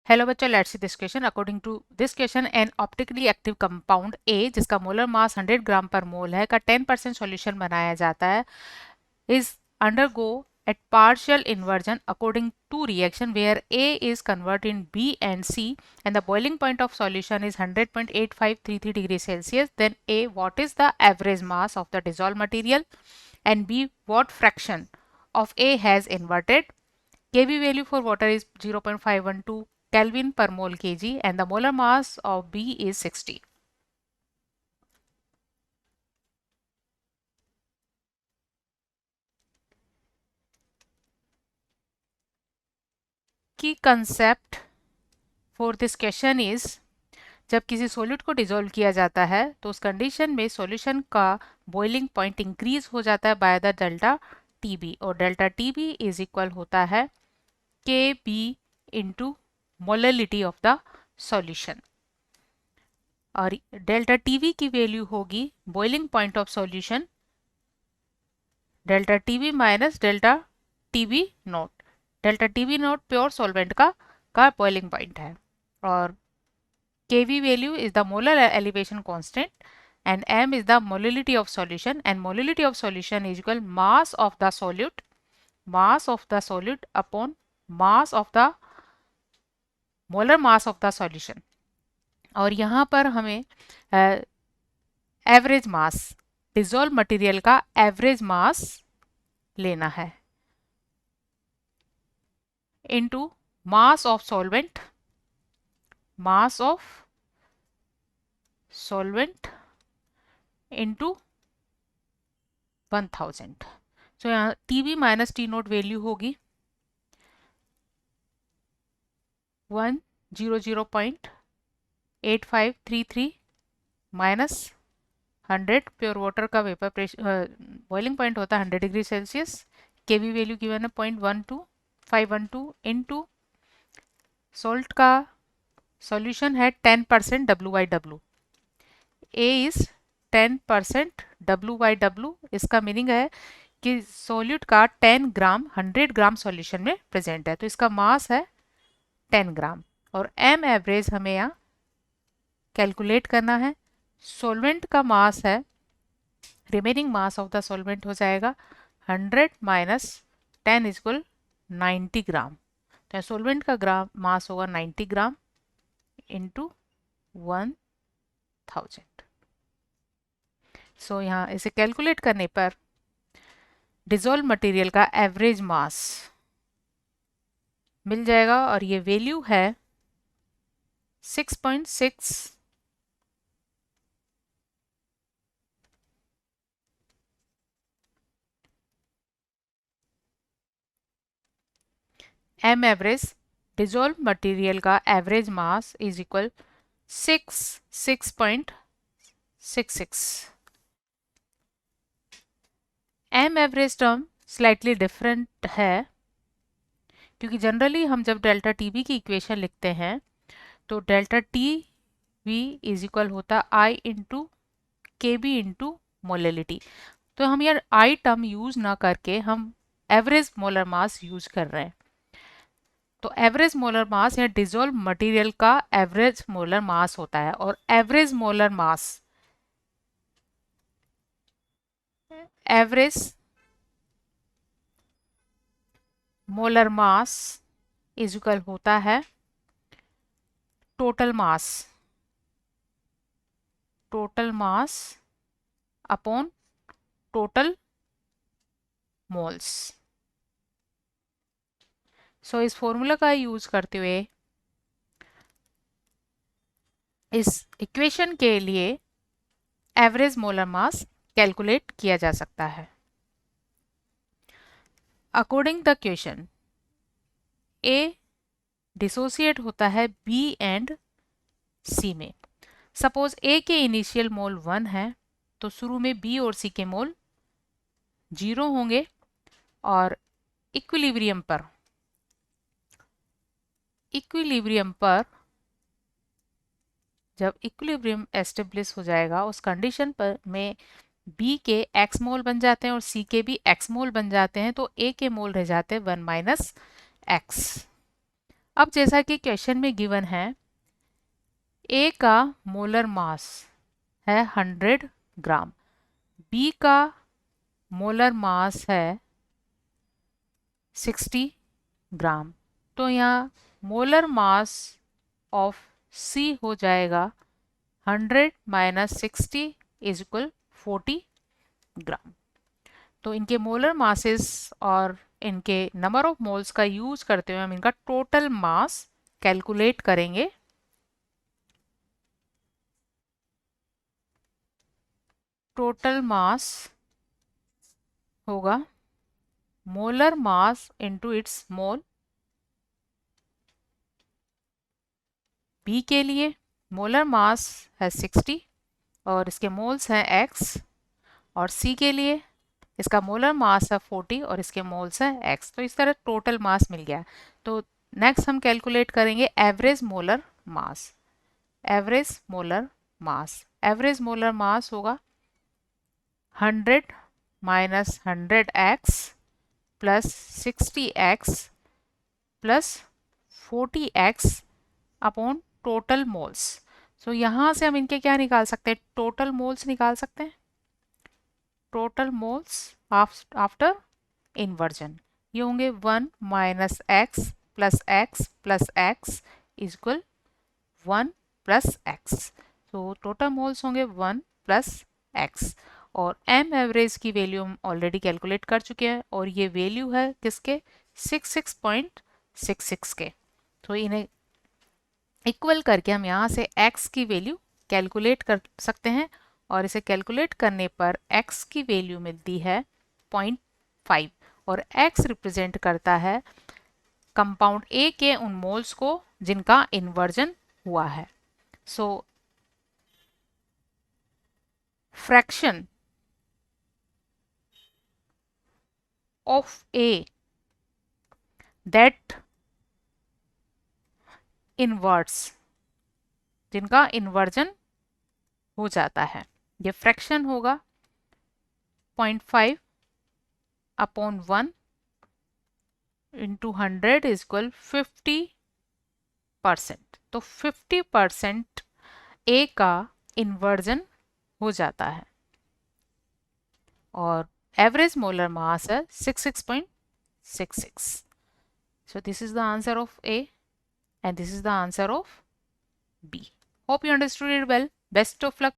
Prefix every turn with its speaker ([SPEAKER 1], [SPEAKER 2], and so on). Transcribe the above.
[SPEAKER 1] Hello बच्चों, let's see this question. According to this question, an optically active compound A जिसका molar मास 100 ग्राम पर मोल है का 10% सॉल्यूशन बनाया जाता है is undergo at partial inversion according to reaction where A is converted in B and C and the boiling point of solution is 100.8533 degrees Celsius. Then A, what is the average mass of the dissolved material, and B, what fraction of A has inverted. Kb value for water is 0.512 Kelvin per mole Kg and the molar mass of B is 60. Key concept for this question is, जब किसी solute को dissolve किया जाता है तो उस condition में solution का बॉइलिंग पॉइंट इंक्रीज हो जाता है by the delta T B, और delta T B is equal होता है K B into molarity of the solution, और डेल्टा टी बी की वैल्यू होगी boiling point of solution delta T B minus delta T B naught. Delta T B naught pure solvent का boiling point है, और Kv value is the molar elevation constant and m is the molality of solution, and molality of solution is equal mass of the solute upon mass of the molar mass of the solution। और यहाँ पर हमें average mass, dissolve material का average mass लेना है into mass of solvent, mass of solvent into 1000। So यहाँ T B minus T naught value होगी 100.8533 minus 100। Pure water का वेपर प्रेशर बॉइलिंग पॉइंट होता है 100 degree Celsius. K B value given है 0.12512 into salt का solution है 10% W by W. A is 10% W by W. इसका meaning है कि सॉल्यूट का 10 ग्राम 100 ग्राम सॉल्यूशन में प्रेजेंट है, तो इसका मास है 10 ग्राम, और m एवरेज हमें यहाँ कैलकुलेट करना है। सॉल्वेंट का मास है, remaining mass of the solvent हो जाएगा 100 माइनस 10 इक्वल 90 ग्राम, तो सॉल्वेंट का ग्राम मास होगा 90 ग्राम इंटू 1000। सो यहाँ इसे कैलकुलेट करने पर डिसॉल्व मटेरियल का एवरेज मास मिल जाएगा, और ये वैल्यू है 6.6 m एवरेज। डिसॉल्व मटेरियल का average mass is equal 6.66। m average term slightly different है, क्योंकि जनरली हम जब डेल्टा टी बी की इक्वेशन लिखते हैं तो delta T B is equal होता I into K B into molarity. तो हम यार I टर्म यूज ना करके हम एवरेज मोलर मास यूज कर रहे हैं। तो एवरेज मोलर मास या डिसॉल्व मटेरियल का एवरेज मोलर मास होता है, और average molar mass is equal होता है total mass upon total moles. So इस फॉर्मूला का यूज करते हुए इस इक्वेशन के लिए एवरेज मोलर मास कैलकुलेट किया जा सकता है। According the question, A dissociate होता है बी एंड सी में। सपोज ए के इनिशियल मोल 1 है, तो शुरू में बी और सी के मोल 0 होंगे, और इक्विलिब्रियम पर जब इक्विलिब्रियम एस्टेब्लिश हो जाएगा उस कंडीशन पर में बी के एक्स मोल बन जाते हैं और सी के भी एक्स मोल बन जाते हैं, तो ए के मोल रह जाते हैं 1 माइनस एक्स। अब जैसा कि क्वेश्चन में गिवन है, ए का मोलर मास है 100 ग्राम, बी का मोलर मास है 60 ग्राम। तो यहाँ मोलर मास ऑफ सी हो जाएगा 100 माइनस 60 इज इक्वल 40 ग्राम। तो इनके मोलर मासेस और इनके नंबर ऑफ मोल्स का यूज करते हुए हम इनका टोटल मास कैलकुलेट करेंगे। टोटल मास होगा molar mass into its mole. B के लिए मोलर मास है 60 और इसके मोल्स हैं x, और सी के लिए इसका मोलर मास है 40 और इसके मोल्स हैं x। तो इस तरह टोटल मास मिल गया। तो नेक्स्ट हम कैलकुलेट करेंगे average molar mass. Average molar mass, average molar mass होगा 100 minus 100x plus 60x plus 40x upon total moles. So यहाँ से हम इनके क्या निकाल सकते हैं, टोटल मोल्स निकाल सकते हैं। टोटल मोल्स आफ्टर इन्वर्जन ये होंगे 1 minus x plus x is equal 1 plus x. तो टोटल मोल्स होंगे 1 प्लस एक्स, और एम एवरेज की वैल्यू हम ऑलरेडी कैलकुलेट कर चुके हैं, और ये वैल्यू है किसके, 66.66 के। तो इन्हें इक्वल करके हम यहाँ से x की वैल्यू कैलकुलेट कर सकते हैं, और इसे कैलकुलेट करने पर x की वैल्यू मिलती है 0.5, और x रिप्रेजेंट करता है कंपाउंड A के उन मोल्स को जिनका इन्वर्जन हुआ है। So fraction of A that inverts, जिनका इन्वर्जन हो जाता है, ये फ्रैक्शन होगा 0.5 अपॉन 1 इंटू 100 इज इक्वल 50%। तो 50% ए का इन्वर्जन हो जाता है, और एवरेज मोलर मास है 66.66। So this is the answer of A and this is the answer of B. Hope you understood it well. Best of luck.